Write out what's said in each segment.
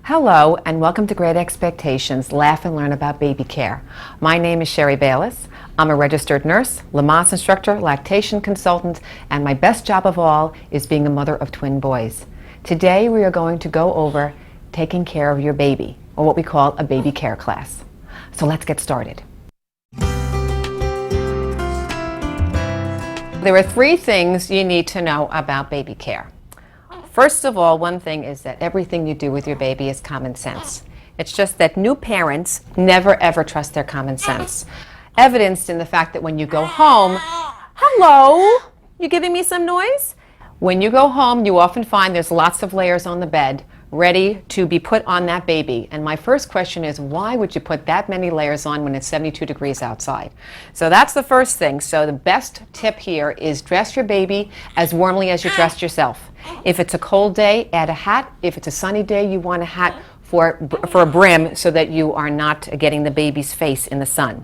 Hello and welcome to Great Expectations, Laugh and Learn About Baby Care. My name is Sherry Bayless. I'm a registered nurse, Lamaze instructor, lactation consultant, and my best job of all is being a mother of twin boys. Today we are going to go over taking care of your baby, or what we call a baby care class. So let's get started. There are three things you need to know about baby care. First of all, one thing is that everything you do with your baby is common sense. It's just that new parents never ever trust their common sense. Evidenced in the fact that when you go home, hello, you giving me some noise? When you go home, you often find there's lots of layers on the bed ready to be put on that baby. And my first question is, why would you put that many layers on when it's 72 degrees outside? So that's the first thing. So the best tip here is dress your baby as warmly as you dressed yourself. If it's a cold day, add a hat. If it's a sunny day, you want a hat for a brim so that you are not getting the baby's face in the sun.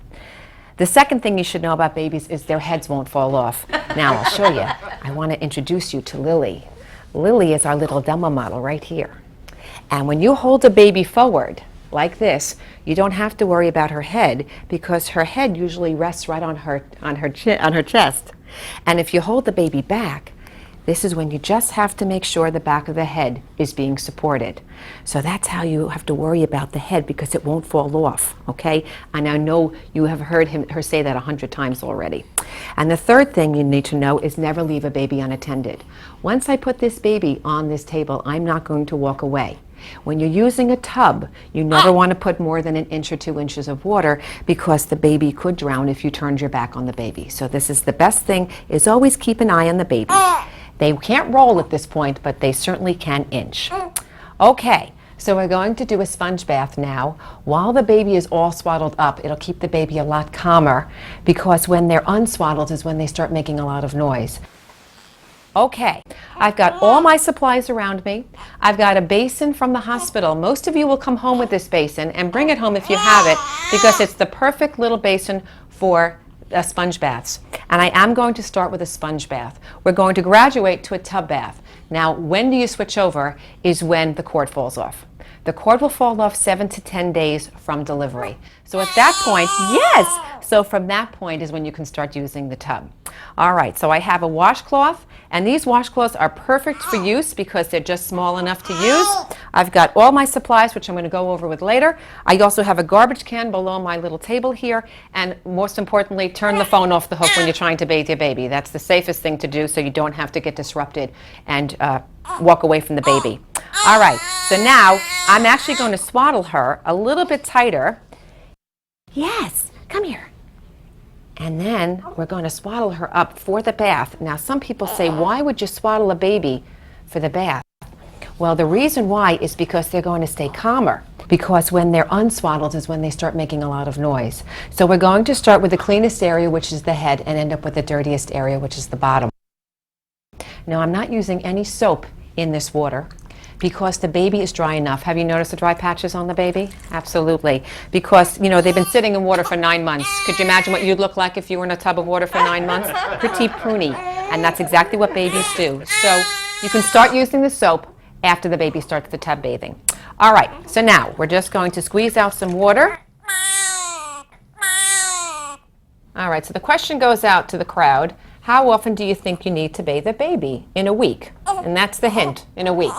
The second thing you should know about babies is their heads won't fall off. Now I'll show you. I want to introduce you to Lily. Lily is our little demo model right here. And when you hold a baby forward like this, you don't have to worry about her head because her head usually rests right on her chest. And if you hold the baby back, this is when you just have to make sure the back of the head is being supported. So that's how you have to worry about the head because it won't fall off, okay? And I know you have heard her say that 100 times already. And the third thing you need to know is never leave a baby unattended. Once I put this baby on this table, I'm not going to walk away. When you're using a tub, you never want to put more than 1 inch or 2 inches of water because the baby could drown if you turned your back on the baby. So this is the best thing, is always keep an eye on the baby. They can't roll at this point, but they certainly can inch. Okay, so we're going to do a sponge bath now. While the baby is all swaddled up, it'll keep the baby a lot calmer because when they're unswaddled is when they start making a lot of noise. Okay, I've got all my supplies around me. I've got a basin from the hospital. Most of you will come home with this basin and bring it home if you have it because it's the perfect little basin for sponge baths. And I am going to start with a sponge bath. We're going to graduate to a tub bath. Now, when do you switch over is when the cord falls off. The cord will fall off 7 to 10 days from delivery. So at that point, yes! So from that point is when you can start using the tub. All right, so I have a washcloth, and these washcloths are perfect for use because they're just small enough to use. I've got all my supplies, which I'm going to go over with later. I also have a garbage can below my little table here, and most importantly, turn the phone off the hook when you're trying to bathe your baby. That's the safest thing to do so you don't have to get disrupted and walk away from the baby. All right, so now I'm actually going to swaddle her a little bit tighter. Yes, come here. And then we're going to swaddle her up for the bath. Now, some people say, why would you swaddle a baby for the bath? Well, the reason why is because they're going to stay calmer. Because when they're unswaddled is when they start making a lot of noise. So we're going to start with the cleanest area, which is the head, and end up with the dirtiest area, which is the bottom. Now, I'm not using any soap in this water because the baby is dry enough. Have you noticed the dry patches on the baby? Absolutely. Because, you know, they've been sitting in water for 9 months. Could you imagine what you'd look like if you were in a tub of water for 9 months? Pretty pruny. And that's exactly what babies do. So you can start using the soap after the baby starts the tub bathing. All right, so now we're just going to squeeze out some water. All right, so the question goes out to the crowd. How often do you think you need to bathe a baby? In a week. And that's the hint, in a week.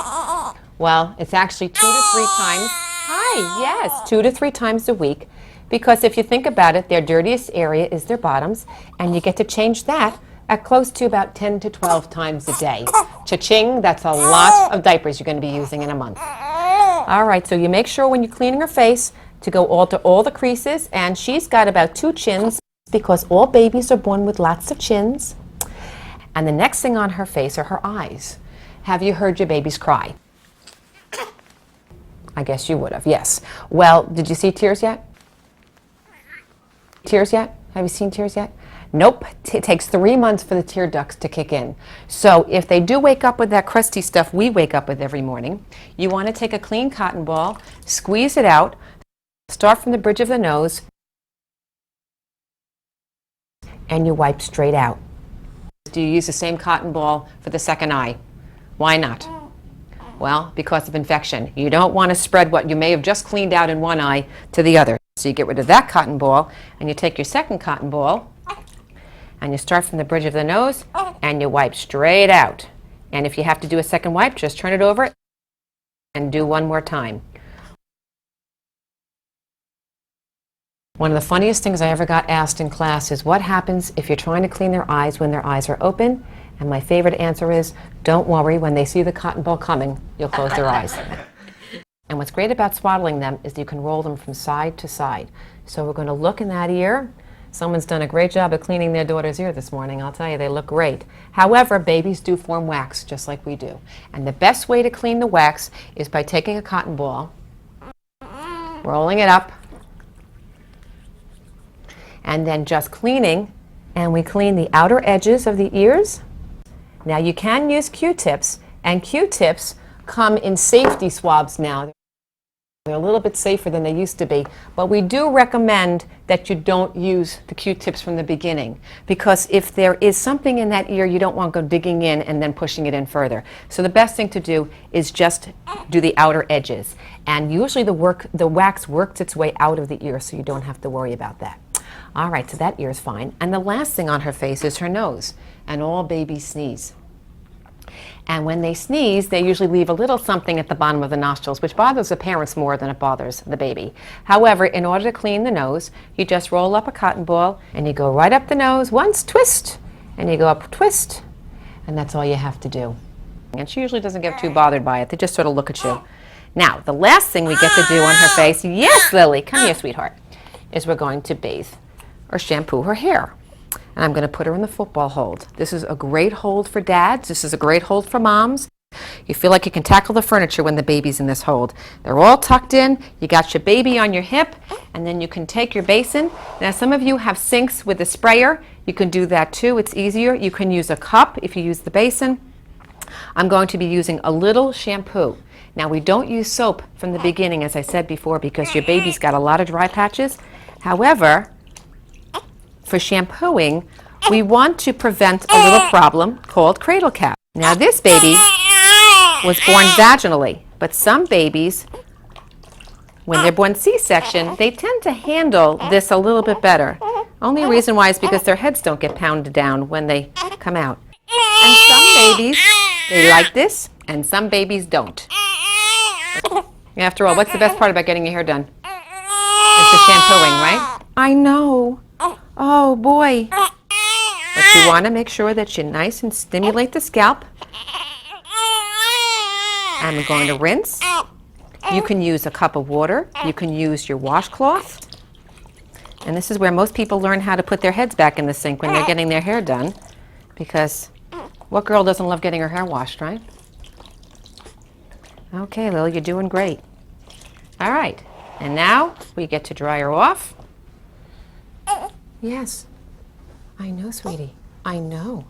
Well, it's actually 2 to 3 times. Hi, yes, 2 to 3 times a week. Because if you think about it, their dirtiest area is their bottoms, and you get to change that at close to about 10 to 12 times a day. Cha-ching, that's a lot of diapers you're going to be using in a month. All right, so you make sure when you're cleaning her face to go to all the creases, and she's got about 2 chins because all babies are born with lots of chins. And the next thing on her face are her eyes. Have you heard your babies cry? I guess you would have, yes. Well, did you see tears yet? Tears yet? Have you seen tears yet? Nope. It takes 3 months for the tear ducts to kick in. So if they do wake up with that crusty stuff we wake up with every morning, you want to take a clean cotton ball, squeeze it out, start from the bridge of the nose, and you wipe straight out. Do you use the same cotton ball for the second eye? Why not? Well, because of infection. You don't want to spread what you may have just cleaned out in one eye to the other. So you get rid of that cotton ball, and you take your second cotton ball, and you start from the bridge of the nose, and you wipe straight out. And if you have to do a second wipe, just turn it over and do one more time. One of the funniest things I ever got asked in class is what happens if you're trying to clean their eyes when their eyes are open? And my favorite answer is, don't worry, when they see the cotton ball coming, you'll close their eyes. And what's great about swaddling them is you can roll them from side to side. So we're going to look in that ear. Someone's done a great job of cleaning their daughter's ear this morning. I'll tell you, they look great. However, babies do form wax just like we do. And the best way to clean the wax is by taking a cotton ball, rolling it up, and then just cleaning. And we clean the outer edges of the ears. Now you can use Q-tips, and Q-tips come in safety swabs now. They're a little bit safer than they used to be, but we do recommend that you don't use the Q-tips from the beginning, because if there is something in that ear, you don't want to go digging in and then pushing it in further. So the best thing to do is just do the outer edges, and usually the wax works its way out of the ear, so you don't have to worry about that. All right, so that ear is fine. And the last thing on her face is her nose, and all babies sneeze. And when they sneeze, they usually leave a little something at the bottom of the nostrils, which bothers the parents more than it bothers the baby. However, in order to clean the nose, you just roll up a cotton ball, and you go right up the nose once, twist, and you go up, twist, and that's all you have to do. And she usually doesn't get too bothered by it. They just sort of look at you. Now, the last thing we get to do on her face, yes, Lily, come here, sweetheart, is we're going to bathe or shampoo her hair. And I'm going to put her in the football hold. This is a great hold for dads. This is a great hold for moms. You feel like you can tackle the furniture when the baby's in this hold. They're all tucked in. You got your baby on your hip, and then you can take your basin. Now, some of you have sinks with a sprayer. You can do that too. It's easier. You can use a cup if you use the basin. I'm going to be using a little shampoo. Now, we don't use soap from the beginning, as I said before, because your baby's got a lot of dry patches. However, for shampooing, we want to prevent a little problem called cradle cap. Now, this baby was born vaginally, but some babies, when they're born C-section, they tend to handle this a little bit better. Only reason why is because their heads don't get pounded down when they come out. And some babies, they like this, and some babies don't. After all, what's the best part about getting your hair done? It's the shampooing, right? I know. Oh, boy. But you want to make sure that you nice and stimulate the scalp. And we're going to rinse. You can use a cup of water. You can use your washcloth. And this is where most people learn how to put their heads back in the sink when they're getting their hair done. Because what girl doesn't love getting her hair washed, right? Okay, Lil, you're doing great. All right. And now we get to dry her off. Yes, I know, sweetie. I know.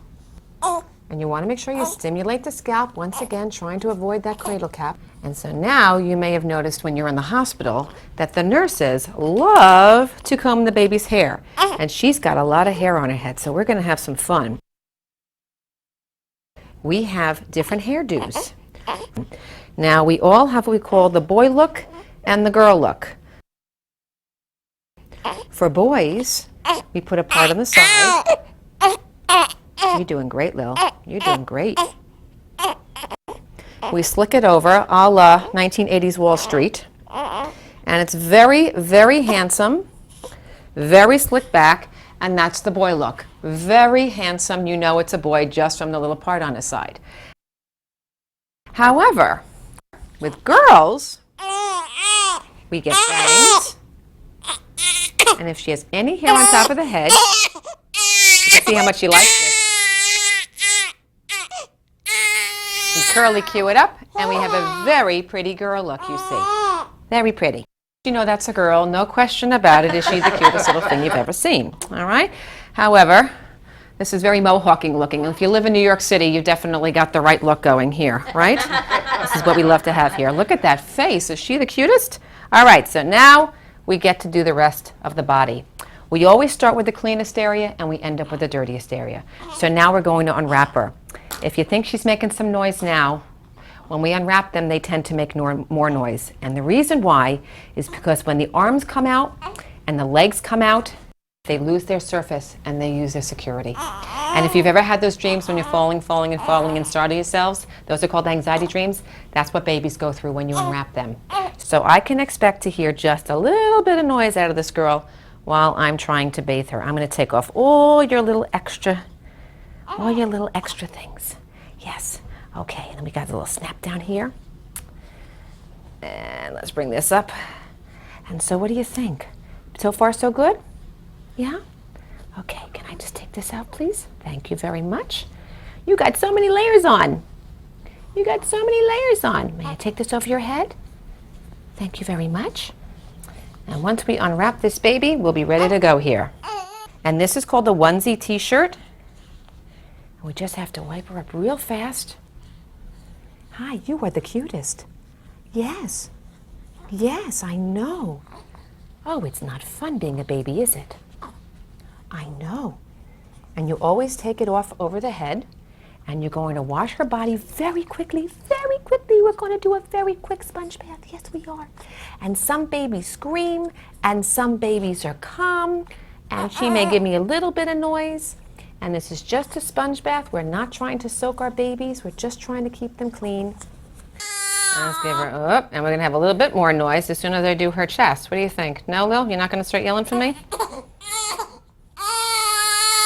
And you want to make sure you stimulate the scalp, once again, trying to avoid that cradle cap. And so now you may have noticed when you're in the hospital that the nurses love to comb the baby's hair. And she's got a lot of hair on her head, so we're going to have some fun. We have different hairdos. Now, we all have what we call the boy look and the girl look. For boys, we put a part on the side. You're doing great, Lil. You're doing great. We slick it over a la 1980s Wall Street. And it's very, very handsome, very slick back, and that's the boy look. Very handsome. You know it's a boy just from the little part on his side. However, with girls, we get bangs. And if she has any hair on top of the head, you can see how much she likes this. We curly cue it up, and we have a very pretty girl look, you see. Very pretty. You know that's a girl, no question about it. Is she the cutest little thing you've ever seen? All right? However, this is very mohawking looking. If you live in New York City, you've definitely got the right look going here, right? This is what we love to have here. Look at that face. Is she the cutest? All right, so now we get to do the rest of the body. We always start with the cleanest area and we end up with the dirtiest area. So now we're going to unwrap her. If you think she's making some noise now, When we unwrap them, they tend to make more noise. And the reason why is because when the arms come out and the legs come out, they lose their surface and they use their security. And if you've ever had those dreams when you're falling and starting yourselves, those are called anxiety dreams. That's what babies go through when you unwrap them. So I can expect to hear just a little bit of noise out of this girl while I'm trying to bathe her. I'm going to take off all your little extra things. Yes. Okay, and then we got a little snap down here. And let's bring this up. And so what do you think? So far so good? Yeah? Okay, can I just take this out, please? Thank you very much. You got so many layers on. You got so many layers on. May I take this over your head? Thank you very much. And once we unwrap this baby, we'll be ready to go here. And this is called the onesie t-shirt. We just have to wipe her up real fast. Hi, you are the cutest. Yes. Yes, I know. Oh, it's not fun being a baby, is it? I know. And you always take it off over the head, and you're going to wash her body very quickly, very quickly. We're going to do a very quick sponge bath. Yes, we are. And some babies scream, and some babies are calm, and she may give me a little bit of noise. And this is just a sponge bath. We're not trying to soak our babies. We're just trying to keep them clean. Let's give her up, and we're going to have a little bit more noise as soon as I do her chest. What do you think? No, Lil? You're not going to start yelling for me?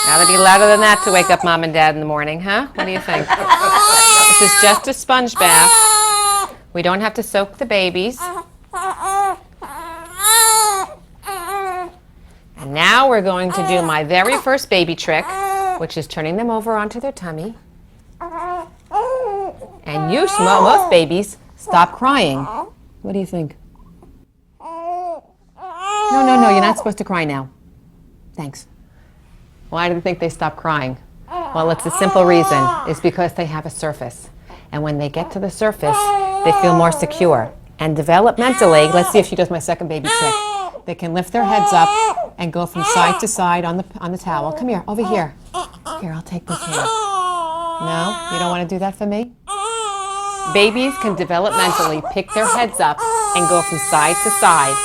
Gotta be louder than that to wake up Mom and Dad in the morning, huh? What do you think? This is just a sponge bath. We don't have to soak the babies. And now we're going to do my very first baby trick, which is turning them over onto their tummy. And most babies stop crying. What do you think? No, you're not supposed to cry now. Thanks. Why do you think they stop crying? Well, it's a simple reason. It's because they have a surface. And when they get to the surface, they feel more secure. And developmentally, let's see if she does my second baby trick. They can lift their heads up and go from side to side on the towel. Come here, over here. Here, I'll take this hand. No? You don't want to do that for me? Babies can developmentally pick their heads up and go from side to side.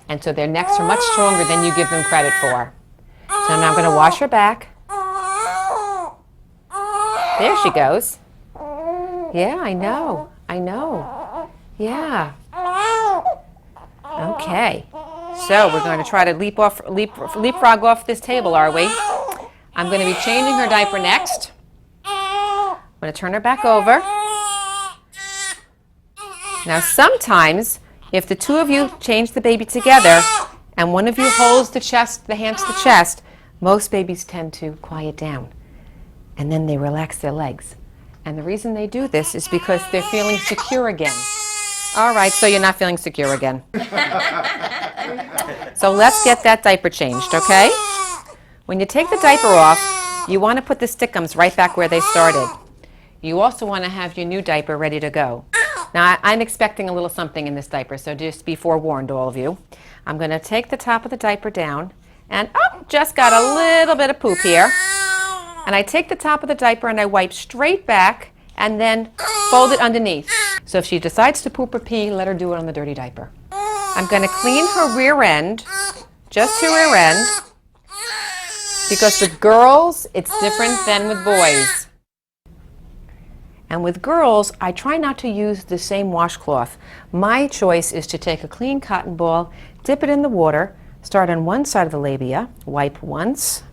And so their necks are much stronger than you give them credit for. So now I'm going to wash her back. There she goes. Yeah, I know. Yeah. Okay. So we're going to try to leapfrog off this table, are we? I'm going to be changing her diaper next. I'm going to turn her back over. Now sometimes, if the two of you change the baby together, and one of you holds the hands to the chest, most babies tend to quiet down. And then they relax their legs. And the reason they do this is because they're feeling secure again. All right, so you're not feeling secure again. So let's get that diaper changed, okay? When you take the diaper off, you want to put the stick-ums right back where they started. You also want to have your new diaper ready to go. Now, I'm expecting a little something in this diaper, so just be forewarned, all of you. I'm going to take the top of the diaper down, and just got a little bit of poop here. And I take the top of the diaper and I wipe straight back and then fold it underneath. So if she decides to poop or pee, let her do it on the dirty diaper. I'm going to clean her rear end, just her rear end, because with girls, it's different than with boys. And with girls, I try not to use the same washcloth. My choice is to take a clean cotton ball, dip it in the water, start on one side of the labia, wipe once,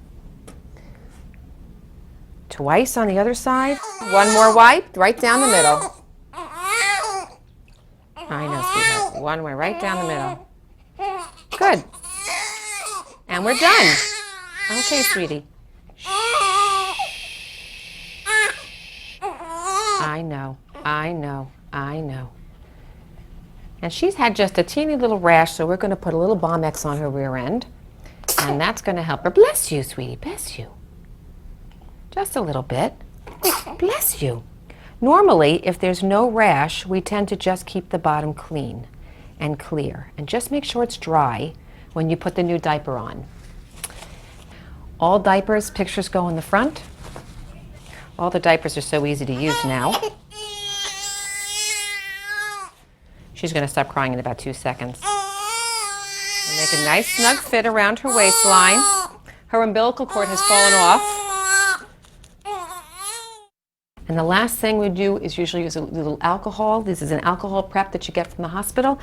twice on the other side, one more wipe, right down the middle. I know, sweetheart. One more right down the middle. Good. And we're done. Okay, sweetie. I know. And she's had just a teeny little rash, so we're going to put a little Balm-X on her rear end. And that's going to help her. Bless you, sweetie. Bless you. Just a little bit. Bless you. Normally, if there's no rash, we tend to just keep the bottom clean and clear. And just make sure it's dry when you put the new diaper on. All diapers, pictures go in the front. All the diapers are so easy to use now. She's going to stop crying in about 2 seconds. And make a nice snug fit around her waistline. Her umbilical cord has fallen off. And the last thing we do is usually use a little alcohol. This is an alcohol prep that you get from the hospital.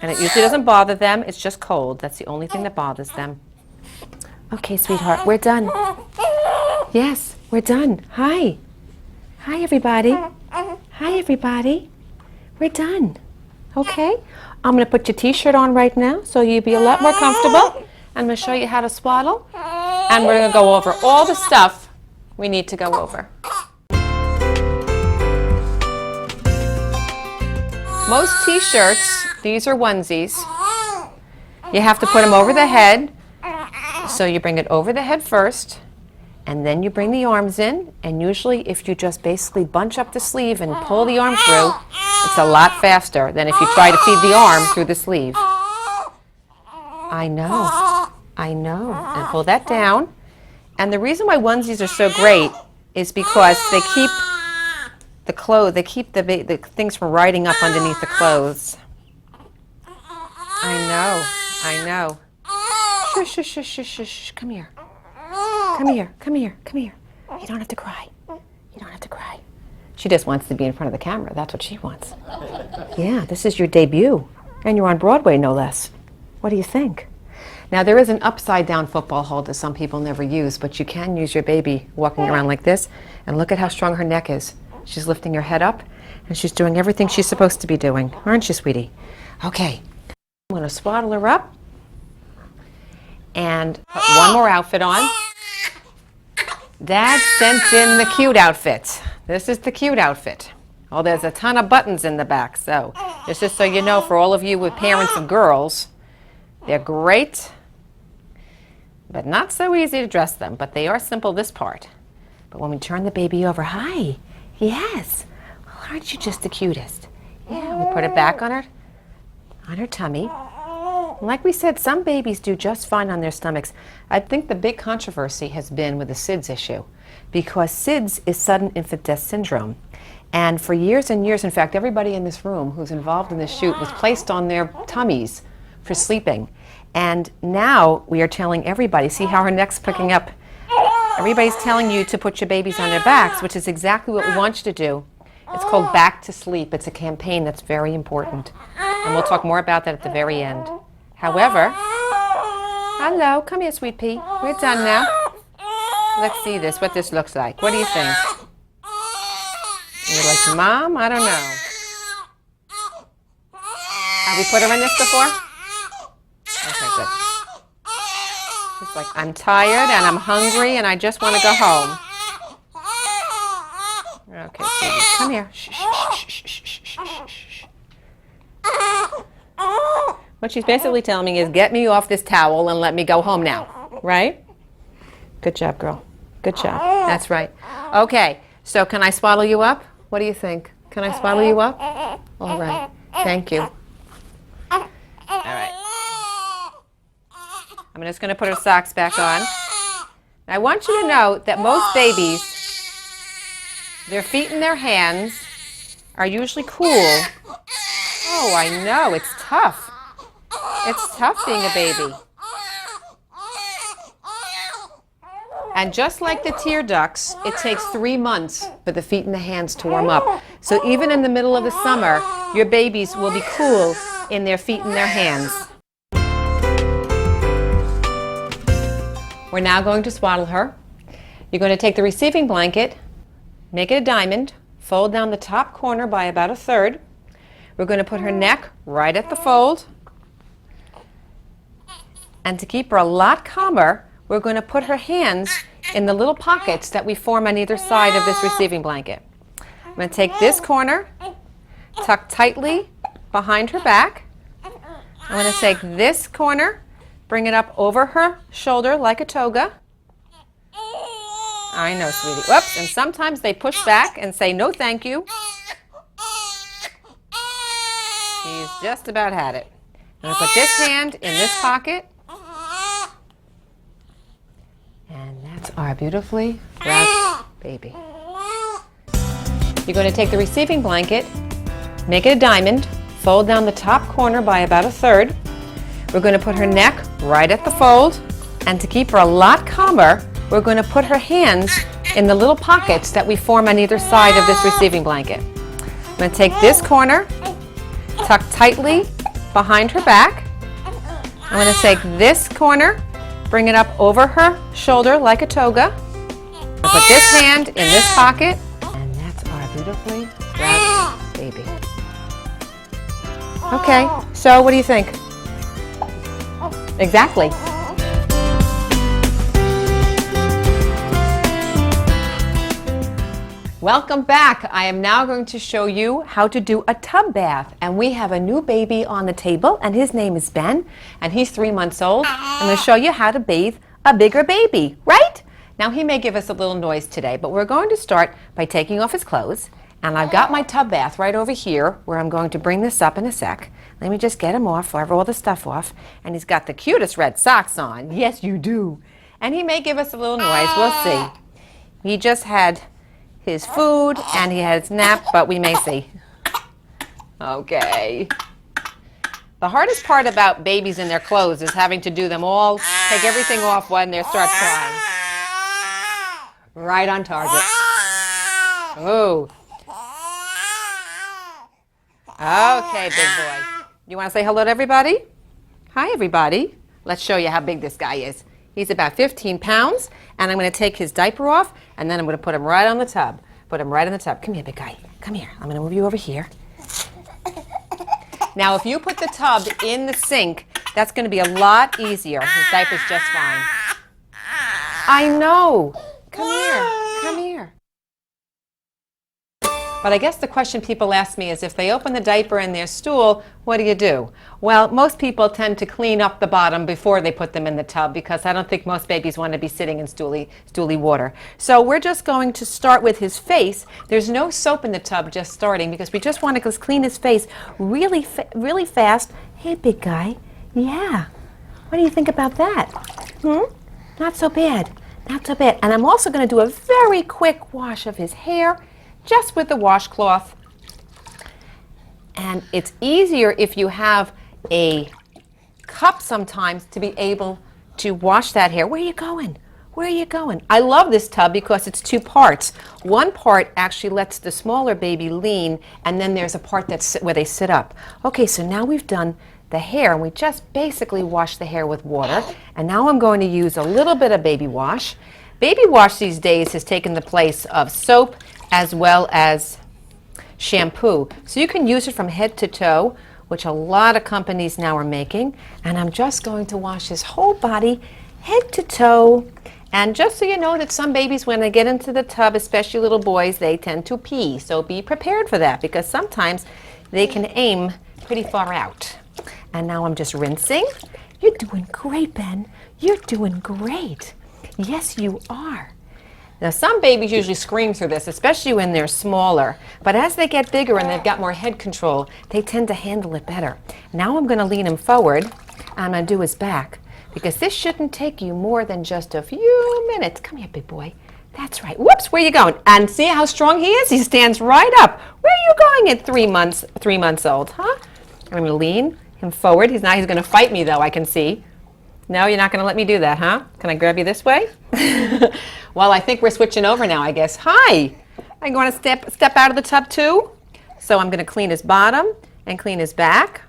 And it usually doesn't bother them. It's just cold. That's the only thing that bothers them. Okay, sweetheart, we're done. Yes, we're done. Hi. Hi, everybody. Hi, everybody. We're done. Okay? I'm going to put your t-shirt on right now so you'll be a lot more comfortable. I'm going to show you how to swaddle. And we're going to go over all the stuff we need to go over. Most t-shirts, these are onesies. You have to put them over the head. So you bring it over the head first, and then you bring the arms in. And usually if you just basically bunch up the sleeve and pull the arm through, it's a lot faster than if you try to feed the arm through the sleeve. I know. And pull that down. And the reason why onesies are so great is because they keep the clothes, they keep the things from riding up underneath the clothes. I know. Shush, shush, shush, shush, shush. Come here. You don't have to cry. She just wants to be in front of the camera. That's what she wants. Yeah, this is your debut. And you're on Broadway, no less. What do you think? Now, there is an upside-down football hold that some people never use, but you can use your baby walking around like this. And look at how strong her neck is. She's lifting her head up, and she's doing everything she's supposed to be doing. Aren't you, sweetie? Okay. I'm going to swaddle her up and put one more outfit on. Dad sent in the cute outfit. This is the cute outfit. Oh, there's a ton of buttons in the back, so just so you know, for all of you with parents of girls, they're great, but not so easy to dress them, but they are simple, this part. But when we turn the baby over, hi, yes, well, aren't you just the cutest? Yeah, we put it back on her tummy. Like we said, some babies do just fine on their stomachs. I think the big controversy has been with the SIDS issue, because SIDS is sudden infant death syndrome. And for years and years, in fact, everybody in this room who's involved in this shoot was placed on their tummies for sleeping. And now we are telling everybody, see how her neck's picking up? Everybody's telling you to put your babies on their backs, which is exactly what we want you to do. It's called Back to Sleep. It's a campaign that's very important. And we'll talk more about that at the very end. However, hello, come here, sweet pea. We're done now. Let's see what this looks like. What do you think? You're like, Mom, I don't know. Have we put her in this before? Okay, good. She's like, I'm tired and I'm hungry and I just want to go home. Okay, sweetie, come here. Shh, shh, shh, shh, shh, shh, shh, shh. What she's basically telling me is, get me off this towel and let me go home now, right? Good job, girl. Good job. That's right. Okay, so can I swaddle you up? What do you think? Can I swaddle you up? All right. Thank you. All right. I'm just going to put her socks back on. I want you to know that most babies, their feet and their hands are usually cool. Oh, I know. It's tough. It's tough being a baby. And just like the tear ducts, it takes 3 months for the feet and the hands to warm up. So even in the middle of the summer, your babies will be cool in their feet and their hands. We're now going to swaddle her. You're going to take the receiving blanket, make it a diamond, fold down the top corner by about 1/3. We're going to put her neck right at the fold. And to keep her a lot calmer, we're going to put her hands in the little pockets that we form on either side of this receiving blanket. I'm going to take this corner, tuck tightly behind her back. I'm going to take this corner, bring it up over her shoulder like a toga. I know, sweetie. Whoops, and sometimes they push back and say, no, thank you. She's just about had it. I'm going to put this hand in this pocket. And that's our beautifully wrapped baby. You're going to take the receiving blanket, make it a diamond, fold down the top corner by about 1/3. We're going to put her neck right at the fold, and to keep her a lot calmer, we're going to put her hands in the little pockets that we form on either side of this receiving blanket. I'm going to take this corner, tuck tightly behind her back. I'm going to take this corner, bring it up over her shoulder like a toga. Put this hand in this pocket, and that's our beautifully wrapped baby. Okay, so what do you think? Exactly. Welcome back. I am now going to show you how to do a tub bath. And we have a new baby on the table, and his name is Ben, and he's 3 months old. I'm going to show you how to bathe a bigger baby, right? Now he may give us a little noise today, but we're going to start by taking off his clothes. And I've got my tub bath right over here where I'm going to bring this up in a sec. Let me just get him off, all the stuff off. And he's got the cutest red socks on. Yes, you do. And he may give us a little noise. We'll see. He just had his food and he had his nap, but we may see. Okay. The hardest part about babies in their clothes is having to do them all, take everything off when they start crying. Right on target. Oh. Okay, big boy. You want to say hello to everybody? Hi, everybody. Let's show you how big this guy is. He's about 15 pounds, and I'm going to take his diaper off, and then I'm going to put him right on the tub. Put him right in the tub. Come here, big guy. Come here. I'm going to move you over here. Now, if you put the tub in the sink, that's going to be a lot easier. His diaper's just fine. I know. Come here. Come here. But I guess the question people ask me is if they open the diaper in their stool, what do you do? Well, most people tend to clean up the bottom before they put them in the tub because I don't think most babies want to be sitting in stooly water. So we're just going to start with his face. There's no soap in the tub just starting because we just want to clean his face really fast. Hey, big guy. Yeah. What do you think about that? Not so bad. Not so bad. And I'm also going to do a very quick wash of his hair, just with the washcloth. And it's easier if you have a cup sometimes to be able to wash that hair. Where are you going? Where are you going? I love this tub because it's 2 parts. One part actually lets the smaller baby lean, and then there's a part that's where they sit up. Okay, so now we've done the hair, and we just basically wash the hair with water. And now I'm going to use a little bit of baby wash. Baby wash these days has taken the place of soap as well as shampoo. So you can use it from head to toe, which a lot of companies now are making. And I'm just going to wash his whole body, head to toe. And just so you know that some babies, when they get into the tub, especially little boys, they tend to pee. So be prepared for that because sometimes they can aim pretty far out. And now I'm just rinsing. You're doing great, Ben. You're doing great. Yes, you are. Now, some babies usually scream through this, especially when they're smaller. But as they get bigger and they've got more head control, they tend to handle it better. Now I'm going to lean him forward. I'm going to do his back because this shouldn't take you more than just a few minutes. Come here, big boy. That's right. Whoops, where are you going? And see how strong he is? He stands right up. Where are you going at 3 months old, huh? I'm going to lean him forward. He's going to fight me, though, I can see. No, you're not going to let me do that, huh? Can I grab you this way? Well, I think we're switching over now, I guess. Hi! I'm going to step out of the tub, too. So I'm going to clean his bottom and clean his back.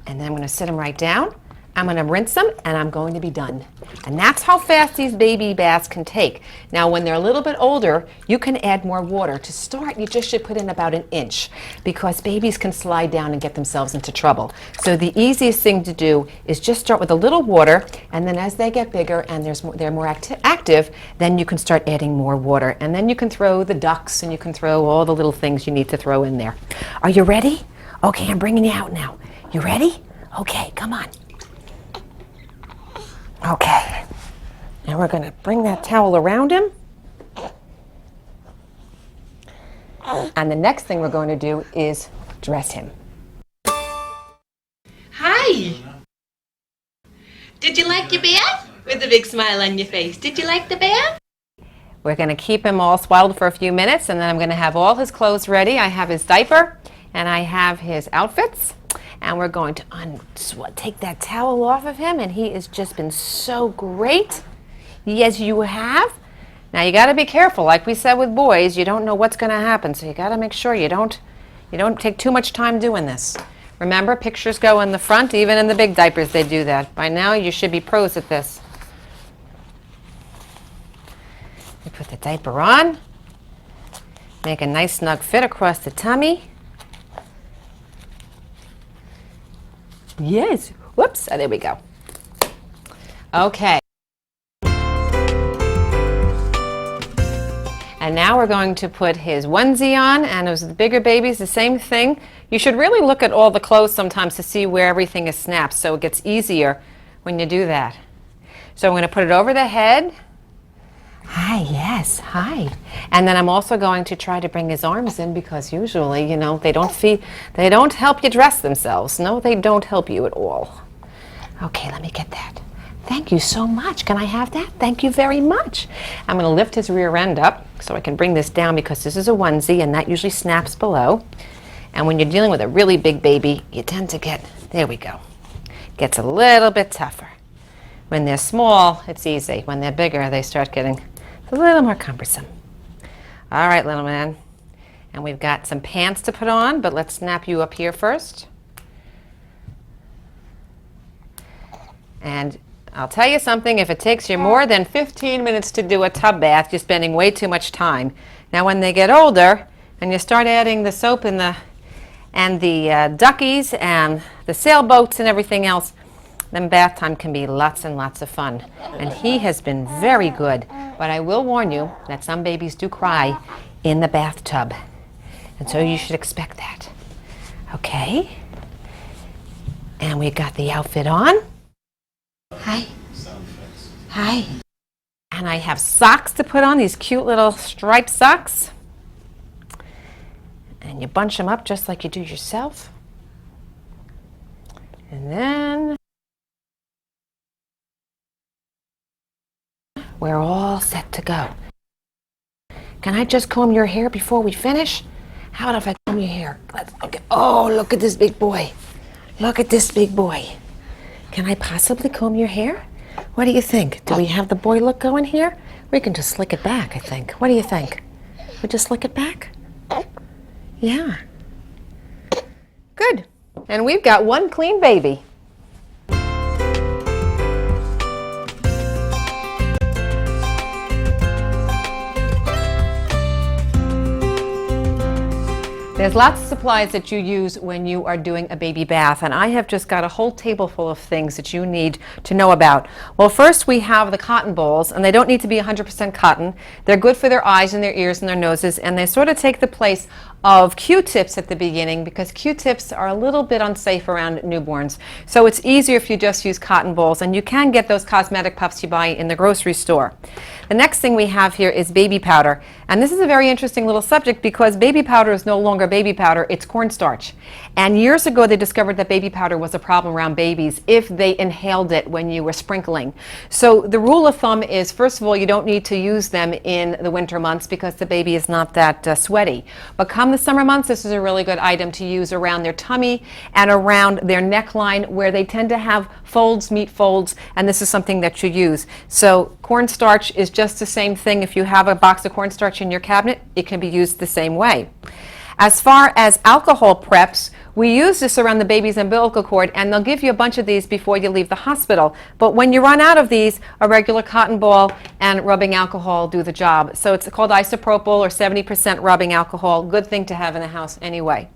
And then I'm going to sit him right down. I'm going to rinse them, and I'm going to be done. And that's how fast these baby baths can take. Now, when they're a little bit older, you can add more water. To start, you just should put in about 1 inch because babies can slide down and get themselves into trouble. So the easiest thing to do is just start with a little water, and then as they get bigger and they're more active, then you can start adding more water. And then you can throw the ducks, and you can throw all the little things you need to throw in there. Are you ready? Okay, I'm bringing you out now. You ready? Okay, come on. Okay, now we're going to bring that towel around him. And the next thing we're going to do is dress him. Hi! Did you like your bath? With a big smile on your face. Did you like the bath? We're going to keep him all swaddled for a few minutes, and then I'm going to have all his clothes ready. I have his diaper, and I have his outfits, and we're going to take that towel off of him, and he has just been so great. Yes, you have. Now you got to be careful. Like we said with boys, you don't know what's going to happen, so you got to make sure you don't take too much time doing this. Remember, pictures go in the front. Even in the big diapers, they do that. By now, you should be pros at this. We put the diaper on. Make a nice snug fit across the tummy. Yes. Whoops. Oh, there we go. Okay. And now we're going to put his onesie on, and as the bigger babies, the same thing. You should really look at all the clothes sometimes to see where everything is snapped, so it gets easier when you do that. So I'm going to put it over the head. Hi, yes, hi. And then I'm also going to try to bring his arms in, because usually, you know, they don't help you dress themselves. No, they don't help you at all. Okay, let me get that. Thank you so much. Can I have that? Thank you very much. I'm going to lift his rear end up so I can bring this down, because this is a onesie and that usually snaps below. And when you're dealing with a really big baby, you tend to get, there we go. Gets a little bit tougher. When they're small, it's easy. When they're bigger, they start getting a little more cumbersome. All right, little man. And we've got some pants to put on, but let's snap you up here first. And I'll tell you something, if it takes you more than 15 minutes to do a tub bath, you're spending way too much time. Now when they get older and you start adding the soap and the duckies and the sailboats and everything else, then bath time can be lots and lots of fun. And he has been very good. But I will warn you that some babies do cry in the bathtub. And so you should expect that. Okay. And we got the outfit on. Hi. Hi. And I have socks to put on, these cute little striped socks. And you bunch them up just like you do yourself. And then we're all set to go. Can I just comb your hair before we finish? How about if I comb your hair? Okay. Oh, look at this big boy. Look at this big boy. Can I possibly comb your hair? What do you think? Do we have the boy look going here? We can just slick it back, I think. What do you think? We just slick it back? Yeah. Good. And we've got one clean baby. There's lots of supplies that you use when you are doing a baby bath, and I have just got a whole table full of things that you need to know about. Well, first we have the cotton balls, and they don't need to be 100% cotton. They're good for their eyes and their ears and their noses, and they sort of take the place of Q-tips at the beginning, because Q-tips are a little bit unsafe around newborns. So it's easier if you just use cotton balls, and you can get those cosmetic puffs you buy in the grocery store. The next thing we have here is baby powder, and this is a very interesting little subject, because baby powder is no longer baby powder, it's cornstarch. And years ago they discovered that baby powder was a problem around babies if they inhaled it when you were sprinkling. So the rule of thumb is, first of all, you don't need to use them in the winter months because the baby is not that sweaty. But come the summer months, this is a really good item to use around their tummy and around their neckline, where they tend to have folds meet folds, and this is something that you use. So cornstarch is just the same thing. If you have a box of cornstarch in your cabinet, it can be used the same way. As far as alcohol preps, we use this around the baby's umbilical cord, and they'll give you a bunch of these before you leave the hospital. But when you run out of these, a regular cotton ball and rubbing alcohol do the job. So it's called isopropyl, or 70% rubbing alcohol. Good thing to have in the house anyway.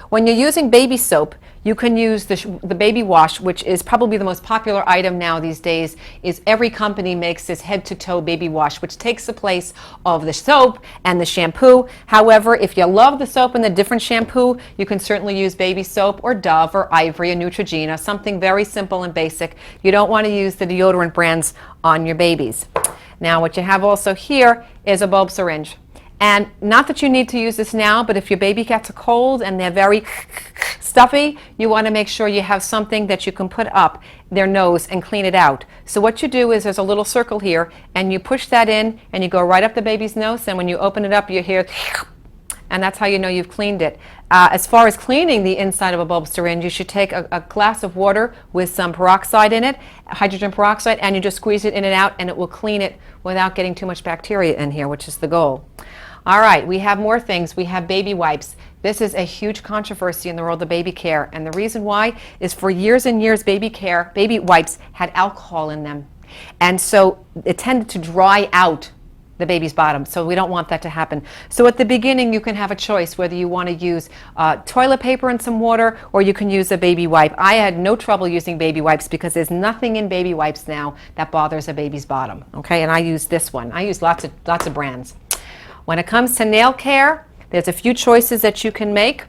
When you're using baby soap, you can use the baby wash, which is probably the most popular item now these days. Is every company makes this head-to-toe baby wash, which takes the place of the soap and the shampoo. However, if you love the soap and the different shampoo, you can certainly use baby soap or Dove or Ivory or Neutrogena, something very simple and basic. You don't want to use the deodorant brands on your babies. Now, what you have also here is a bulb syringe. And not that you need to use this now, but if your baby gets a cold and they're very stuffy, you want to make sure you have something that you can put up their nose and clean it out. So what you do is there's a little circle here, and you push that in, and you go right up the baby's nose, and when you open it up, you hear, and that's how you know you've cleaned it. As far as cleaning the inside of a bulb syringe, you should take a glass of water with some peroxide in it, hydrogen peroxide, and you just squeeze it in and out, and it will clean it without getting too much bacteria in here, which is the goal. All right, we have more things. We have baby wipes. This is a huge controversy in the world of baby care, and the reason why is for years and years baby wipes had alcohol in them, and so it tended to dry out the baby's bottom, so we don't want that to happen. So at the beginning you can have a choice whether you want to use toilet paper and some water, or you can use a baby wipe. I had no trouble using baby wipes because there's nothing in baby wipes now that bothers a baby's bottom. Okay, and I use this one. I use lots of brands. When it comes to nail care, there's a few choices that you can make.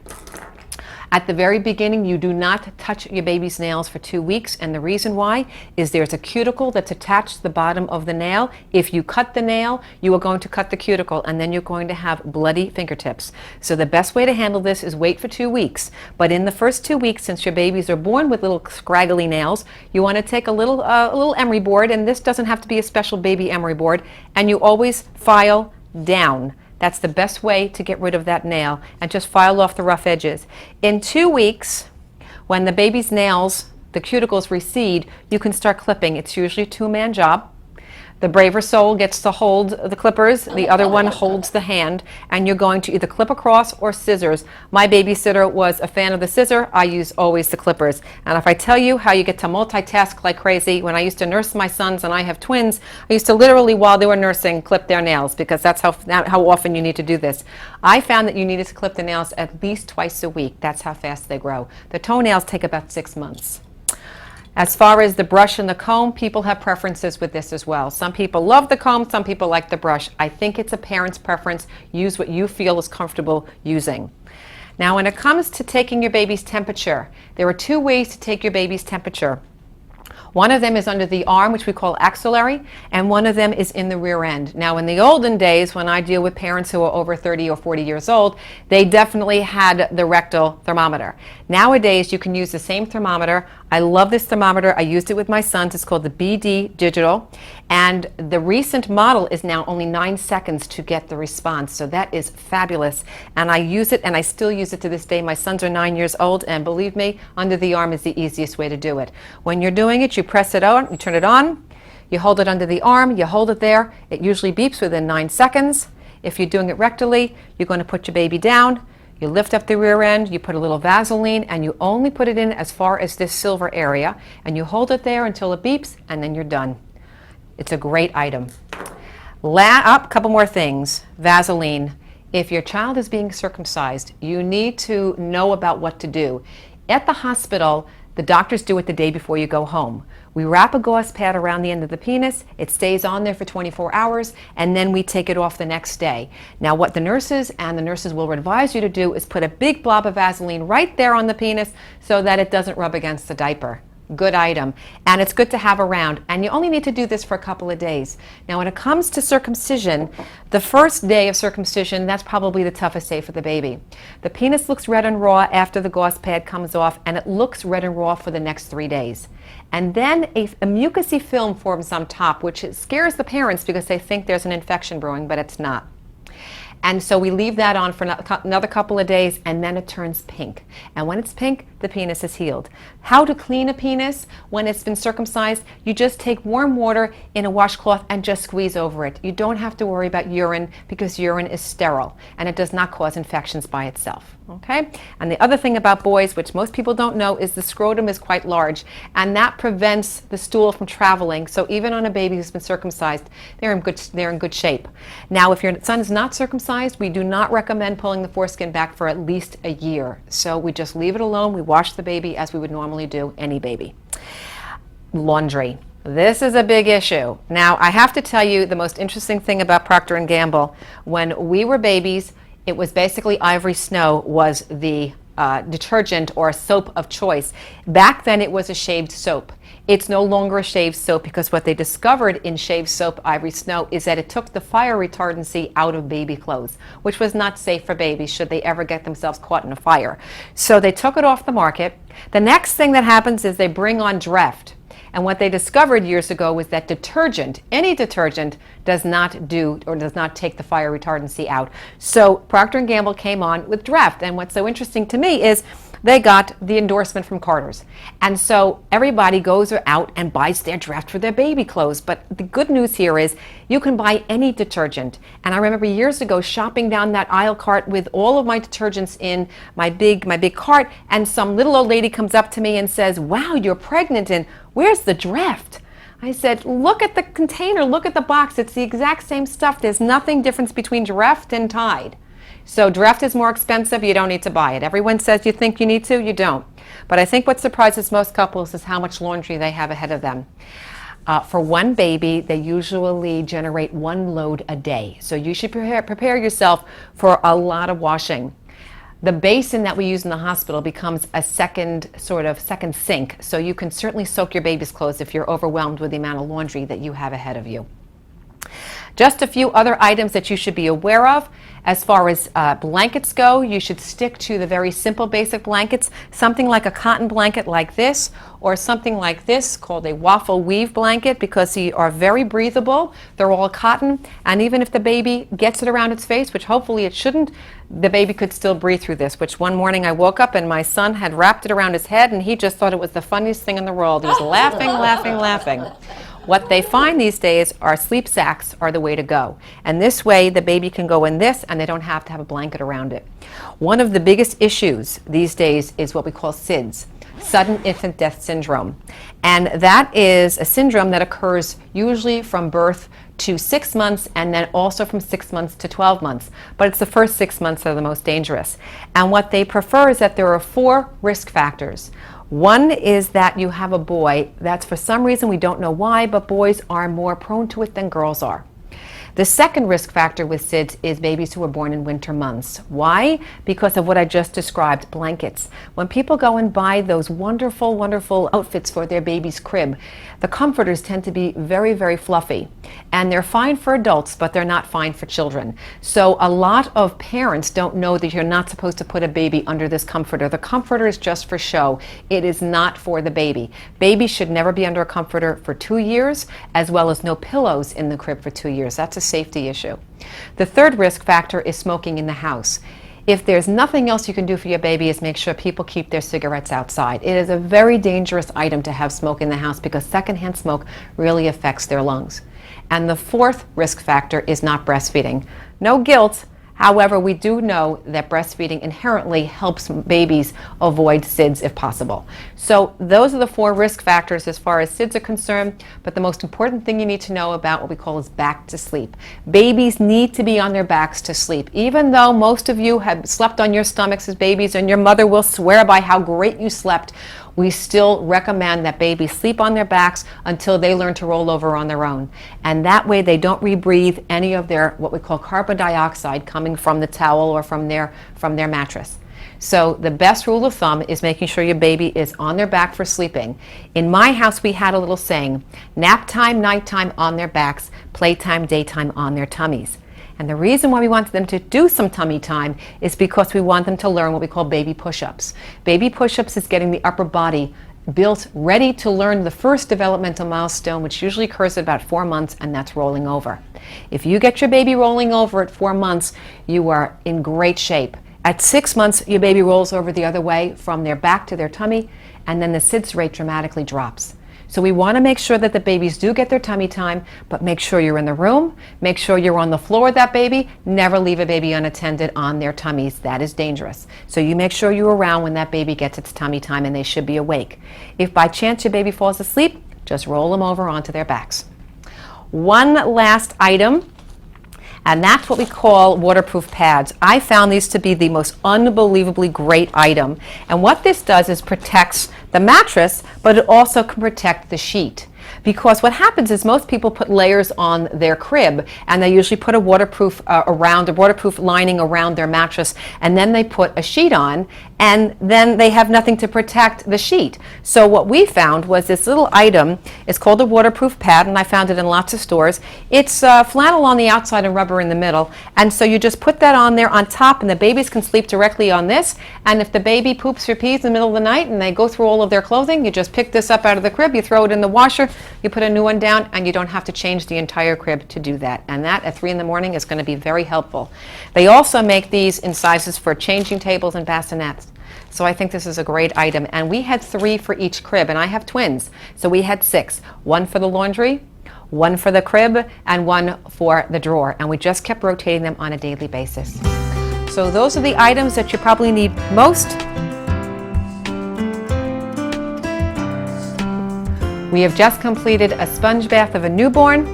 At the very beginning, you do not touch your baby's nails for 2 weeks, and the reason why is there's a cuticle that's attached to the bottom of the nail. If you cut the nail, you are going to cut the cuticle, and then you're going to have bloody fingertips. So the best way to handle this is wait for 2 weeks. But in the first 2 weeks, since your babies are born with little scraggly nails, you want to take a little emery board, and this doesn't have to be a special baby emery board, and you always file down. That's the best way to get rid of that nail, and just file off the rough edges. In 2 weeks, when the baby's nails, the cuticles recede, you can start clipping. It's usually a two-man job. The braver soul gets to hold the clippers, the other one holds the hand, and you're going to either clip across or scissors. My babysitter was a fan of the scissor. I use always the clippers. And if I tell you how you get to multitask like crazy, when I used to nurse my sons, and I have twins, I used to literally, while they were nursing, clip their nails, because that's how often you need to do this. I found that you needed to clip the nails at least twice a week. That's how fast they grow. The toenails take about 6 months. As far as the brush and the comb, people have preferences with this as well. Some people love the comb, some people like the brush. I think it's a parent's preference. Use what you feel is comfortable using. Now, when it comes to taking your baby's temperature, there are 2 ways to take your baby's temperature. One of them is under the arm, which we call axillary, and one of them is in the rear end. Now, in the olden days, when I deal with parents who are over 30 or 40 years old, they definitely had the rectal thermometer. Nowadays, you can use the same thermometer. I love this thermometer. I used it with my sons. It's called the BD Digital, and the recent model is now only 9 seconds to get the response, so that is fabulous. And I use it, and I still use it to this day. My sons are 9 years old, and believe me, under the arm is the easiest way to do it. When you're doing it, you press it on, you turn it on, you hold it under the arm, you hold it there. It usually beeps within 9 seconds. If you're doing it rectally, you're going to put your baby down, you lift up the rear end, you put a little Vaseline, and you only put it in as far as this silver area, and you hold it there until it beeps, and then you're done. It's a great item. Couple more things. Vaseline. If your child is being circumcised, you need to know about what to do. At the hospital, the doctors do it the day before you go home. We wrap a gauze pad around the end of the penis, it stays on there for 24 hours, and then we take it off the next day. Now, what the nurses will advise you to do is put a big blob of Vaseline right there on the penis so that it doesn't rub against the diaper. Good item, and it's good to have around, and you only need to do this for a couple of days. Now, when it comes to circumcision, the first day of circumcision, that's probably the toughest day for the baby. The penis looks red and raw after the gauze pad comes off, and it looks red and raw for the next 3 days. And then a mucousy film forms on top, which scares the parents because they think there's an infection brewing, but it's not. And so we leave that on for another couple of days, and then it turns pink. And when it's pink, the penis is healed. How to clean a penis when it's been circumcised? You just take warm water in a washcloth and just squeeze over it. You don't have to worry about urine because urine is sterile and it does not cause infections by itself. Okay? And the other thing about boys, which most people don't know, is the scrotum is quite large, and that prevents the stool from traveling. So even on a baby who's been circumcised, they're in good shape. Now, if your son is not circumcised, we do not recommend pulling the foreskin back for at least a year. So we just leave it alone. We wash the baby as we would normally do any baby. Laundry. This is a big issue. Now, I have to tell you the most interesting thing about Procter & Gamble. When we were babies, it was basically Ivory Snow was the detergent or soap of choice. Back then it was a shaved soap. It's no longer a shaved soap because what they discovered in shaved soap, Ivory Snow, is that it took the fire retardancy out of baby clothes, which was not safe for babies should they ever get themselves caught in a fire. So they took it off the market. The next thing that happens is they bring on Dreft. And what they discovered years ago was that detergent, any detergent, does not do or does not take the fire retardancy out. So Procter & Gamble came on with Dreft. And what's so interesting to me is they got the endorsement from Carter's. And so everybody goes out and buys their Dreft for their baby clothes. But the good news here is you can buy any detergent. And I remember years ago shopping down that aisle cart with all of my detergents in my big cart, and some little old lady comes up to me and says, "Wow, you're pregnant, and where's the Dreft?" I said, "Look at the container, look at the box. It's the exact same stuff. There's nothing difference between Dreft and Tide." So Dreft is more expensive. You don't need to buy it. Everyone says you think you need to, you don't. But I think what surprises most couples is how much laundry they have ahead of them. For one baby, they usually generate one load a day. So you should prepare yourself for a lot of washing. The basin that we use in the hospital becomes a second sink. So you can certainly soak your baby's clothes if you're overwhelmed with the amount of laundry that you have ahead of you. Just a few other items that you should be aware of. As far as blankets go, you should stick to the very simple basic blankets, something like a cotton blanket like this, or something like this called a waffle weave blanket, because they are very breathable. They're all cotton, and even if the baby gets it around its face, which hopefully it shouldn't, the baby could still breathe through this, which one morning I woke up and my son had wrapped it around his head, and he just thought it was the funniest thing in the world. He was laughing, laughing, laughing. What they find these days are sleep sacks are the way to go. And this way the baby can go in this and they don't have to have a blanket around it. One of the biggest issues these days is what we call SIDS, sudden infant death syndrome. And that is a syndrome that occurs usually from birth to 6 months, and then also from 6 months to 12 months. But it's the first 6 months that are the most dangerous. And what they prefer is that there are 4 risk factors. One is that you have a boy. That's for some reason, we don't know why, but boys are more prone to it than girls are. The second risk factor with SIDS is babies who are born in winter months. Why? Because of what I just described, blankets. When people go and buy those wonderful, wonderful outfits for their baby's crib, the comforters tend to be very, very fluffy. And they're fine for adults, but they're not fine for children. So a lot of parents don't know that you're not supposed to put a baby under this comforter. The comforter is just for show. It is not for the baby. Babies should never be under a comforter for 2 years, as well as no pillows in the crib for 2 years. That's a safety issue. The third risk factor is smoking in the house. If there's nothing else you can do for your baby, is make sure people keep their cigarettes outside. It is a very dangerous item to have smoke in the house because secondhand smoke really affects their lungs. And the fourth risk factor is not breastfeeding. No guilt. However, we do know that breastfeeding inherently helps babies avoid SIDS if possible. So those are the 4 risk factors as far as SIDS are concerned, but the most important thing you need to know about what we call is back to sleep. Babies need to be on their backs to sleep. Even though most of you have slept on your stomachs as babies and your mother will swear by how great you slept, we still recommend that babies sleep on their backs until they learn to roll over on their own. And that way they don't rebreathe any of their, what we call carbon dioxide, coming from the towel or from their mattress. So the best rule of thumb is making sure your baby is on their back for sleeping. In my house, we had a little saying, nap time, nighttime on their backs, playtime, daytime on their tummies. And the reason why we want them to do some tummy time is because we want them to learn what we call baby push-ups. Baby push-ups is getting the upper body built, ready to learn the first developmental milestone, which usually occurs at about 4 months, and that's rolling over. If you get your baby rolling over at 4 months, you are in great shape. At 6 months, your baby rolls over the other way from their back to their tummy, and then the SIDS rate dramatically drops. So we want to make sure that the babies do get their tummy time, but make sure you're in the room, make sure you're on the floor with that baby, never leave a baby unattended on their tummies. That is dangerous. So you make sure you're around when that baby gets its tummy time, and they should be awake. If by chance your baby falls asleep, just roll them over onto their backs. One last item, and that's what we call waterproof pads. I found these to be the most unbelievably great item. And what this does is protects the mattress, but it also can protect the sheet. Because what happens is most people put layers on their crib, and they usually put a waterproof lining around their mattress, and then they put a sheet on, and then they have nothing to protect the sheet. So what we found was this little item. It's called a waterproof pad, and I found it in lots of stores. It's flannel on the outside and rubber in the middle, and so you just put that on there on top, and the babies can sleep directly on this. And if the baby poops or pees in the middle of the night and they go through all of their clothing, you just pick this up out of the crib, you throw it in the washer, you put a new one down, and you don't have to change the entire crib to do that. And that at 3 in the morning is going to be very helpful. They also make these in sizes for changing tables and bassinets. So I think this is a great item. And we had 3 for each crib, and I have twins, so we had 6. 1 for the laundry, 1 for the crib, and 1 for the drawer. And we just kept rotating them on a daily basis. So those are the items that you probably need most. We have just completed a sponge bath of a newborn,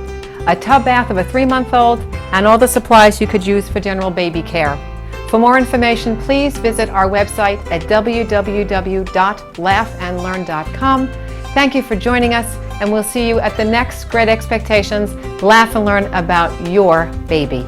a tub bath of a 3-month-old, and all the supplies you could use for general baby care. For more information, please visit our website at www.laughandlearn.com. Thank you for joining us, and we'll see you at the next Great Expectations. Laugh and learn about your baby.